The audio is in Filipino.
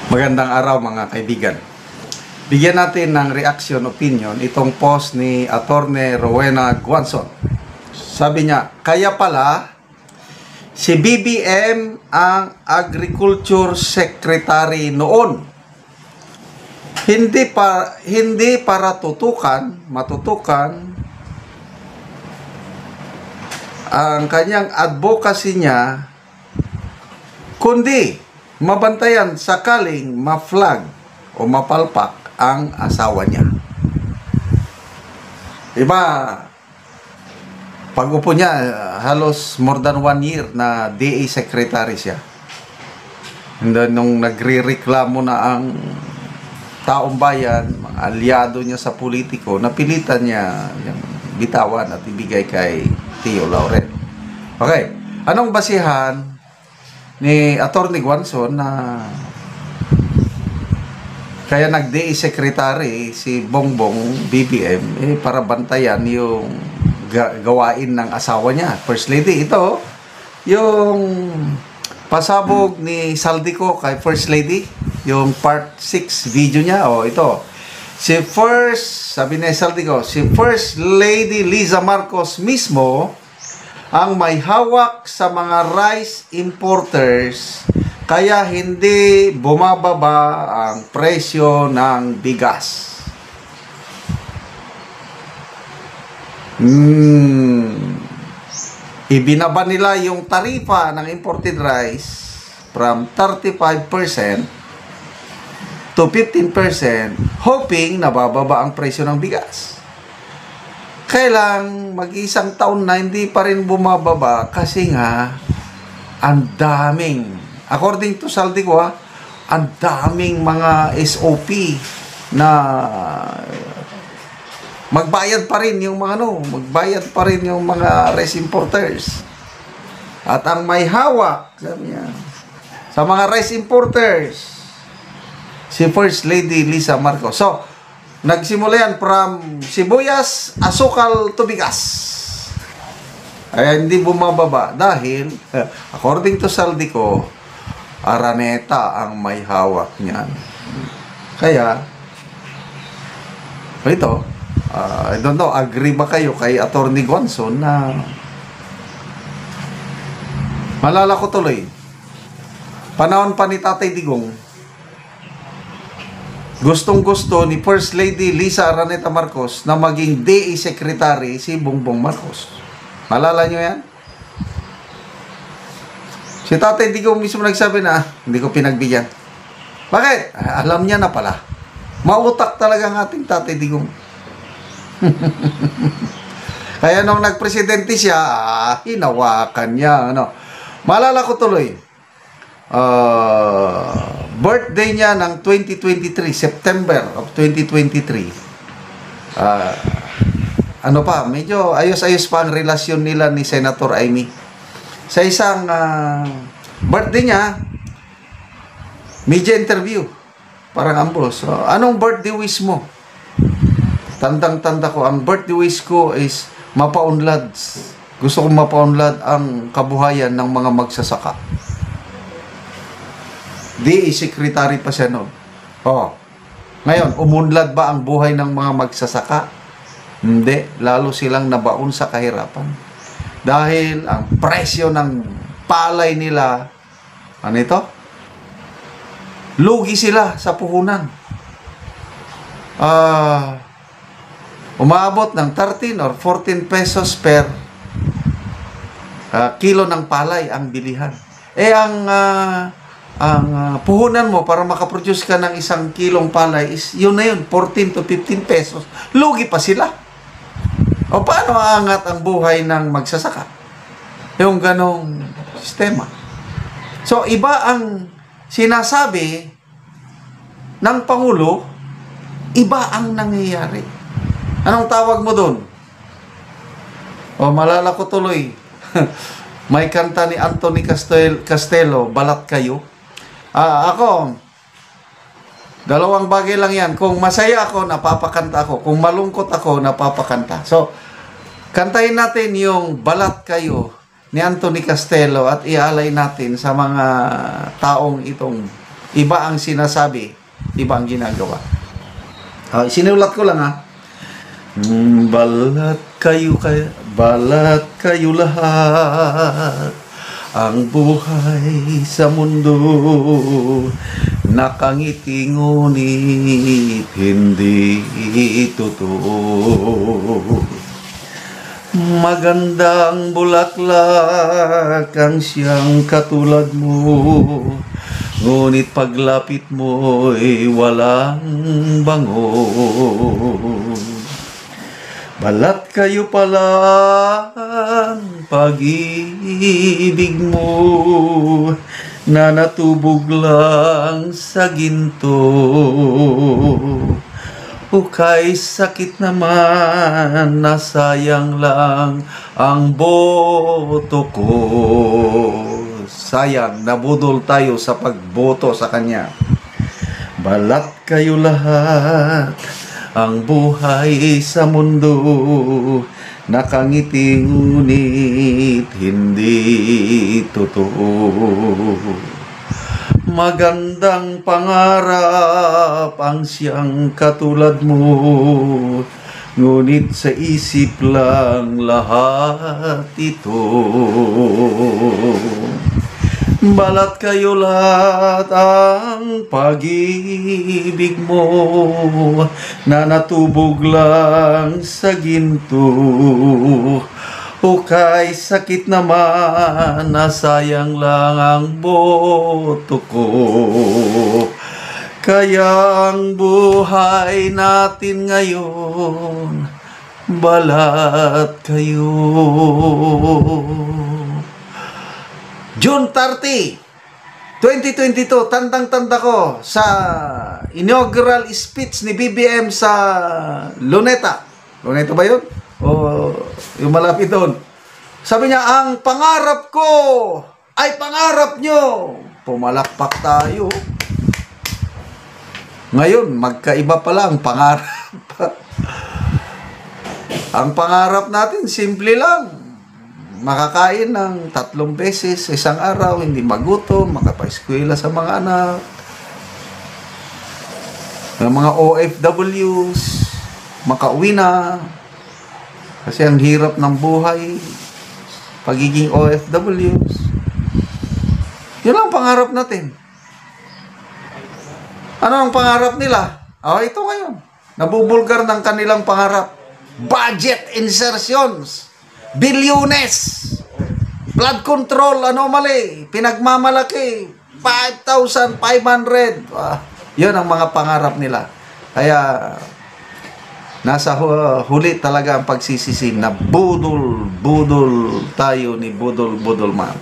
Magandang araw mga kaibigan. Bigyan natin ng reaction opinion itong post ni Atty. Rowena Guanzon. Sabi niya, kaya pala si BBM ang Agriculture Secretary noon. Hindi para matutukan ang kanyang advocacy niya, kundi mabantayan sakaling ma-flag o mapalpak ang asawa niya. Diba, pag-upo niya, halos more than 1 year na DA secretary siya. And then, nung nagre-reklamo na ang taong bayan, mga aliado niya sa politiko, napilitan niya yung bitawan at ibigay kay Tio Laurel. Okay, anong basihan ni Atty. Guanzon na kaya nag-DA secretary si Bongbong BBM para bantayan yung gawain ng asawa niya, First Lady? Ito yung pasabog ni Saldico kay First Lady, yung part 6 video niya. Ito sabi ni Saldico, si First Lady Liza Marcos mismo ang may hawak sa mga rice importers, kaya hindi bumababa ang presyo ng bigas. Ibinaba nila yung tarifa ng imported rice from 35% to 15%, hoping na bababa ang presyo ng bigas. Kailang mag-isang taon na hindi pa rin bumababa kasi nga ang daming, according to Saldico, ang daming mga SOP na magbayad pa rin yung mga rice importers. At ang may hawak, sabi niya, sa mga rice importers, si First Lady Liza Marcos. So, nagsimula yan from sibuyas, asukal to bigas. Ay hindi bumababa dahil, according to Saldico, Araneta ang may hawak niyan. Kaya, ito, I don't know, agree ba kayo kay Atty. Guanzon na malala ko tuloy, panahon pa ni Tatay Digong, gustong-gusto ni First Lady Liza Araneta Marcos na maging DA Secretary si Bongbong Marcos. Malala nyo yan? Si Tatay Digong mismo nagsabi na, hindi ko pinagbigyan. Bakit? Alam niya na pala. Mautak talaga ang ating Tatay Digong. Kaya nung nagpresidente siya, hinawakan niya. Malala ko tuloy, birthday niya ng 2023, September of 2023. Medyo ayos-ayos pa ang relasyon nila ni Senator Amy. Sa isang birthday niya, media interview, parang ambos. Anong birthday wish mo? Tandang-tanda ko, ang birthday wish ko is mapaunlad. Gusto kong mapaunlad ang kabuhayan ng mga magsasaka. DA secretary pa siya noon. Ngayon, umunlad ba ang buhay ng mga magsasaka? Hindi. Lalo silang nabaon sa kahirapan. Dahil ang presyo ng palay nila, lugi sila sa puhunan. Umabot ng 13 or 14 pesos per kilo ng palay ang bilihan. Ang puhunan mo para makaproduce ka ng 1 kilong palay is yun na yun, 14 to 15 pesos. Lugi pa sila. Paano aangat ang buhay ng magsasaka? Yung ganong sistema. So, iba ang sinasabi ng Pangulo, iba ang nangyayari. Anong tawag mo doon? Malala ko tuloy. May kanta ni Anthony Castelo, Balat Kayo. Ako, dalawang bagay lang yan. Kung masaya ako, napapakanta ako. Kung malungkot ako, napapakanta. So, kantahin natin yung Balat Kayo ni Anthony Castelo at ialay natin sa mga taong itong Iba ang sinasabi, iba ang ginagawa. Sinulat ko lang, ha. Balat kayo lahat, ang buhay sa mundo nakangiti ngunit hindi totoo. Magandang bulaklak ang siyang katulad mo, ngunit paglapit mo'y walang bango. Balat kayo pala ang pag-ibig mo na natubog lang sa ginto. Kay sakit naman, nasayang lang ang boto ko. Sayang, nabudol tayo sa pagboto sa kanya. Balat kayo lahat, ang buhay sa mundo nakangiti ngunit hindi totoo. Magandang pangarap ang siyang katulad mo, ngunit sa isip lang lahat ito. Balat kayo lahat ang pag-ibig mo na natubog lang sa ginto. Kay sakit naman, nasayang lang ang boto ko. Kaya ang buhay natin ngayon, balat kayo. June 30, 2022, tandang-tanda ko sa inaugural speech ni BBM sa Luneta. Luneta ba yun? O yung malapit doon. Sabi niya, ang pangarap ko ay pangarap nyo. Pumalakpak tayo. Ngayon, magkaiba pala ang pangarap. Ang pangarap natin, simple lang. Makakain ng 3 beses sa isang araw, hindi magutom, makapaeskwela sa mga anak. Ng mga OFWs, makauwi na. Kasi ang hirap ng buhay, pagiging OFWs. Yun lang pangarap natin. Ano ang pangarap nila? Ito ngayon. Nabubulgar ng kanilang pangarap. Budget insertions. Bilyones. Flood control, anomaly. Pinagmamalaki. 5,500. Yun ang mga pangarap nila. Kaya nasa huli talaga ang pagsisisi na budol tayo ni Budol Man.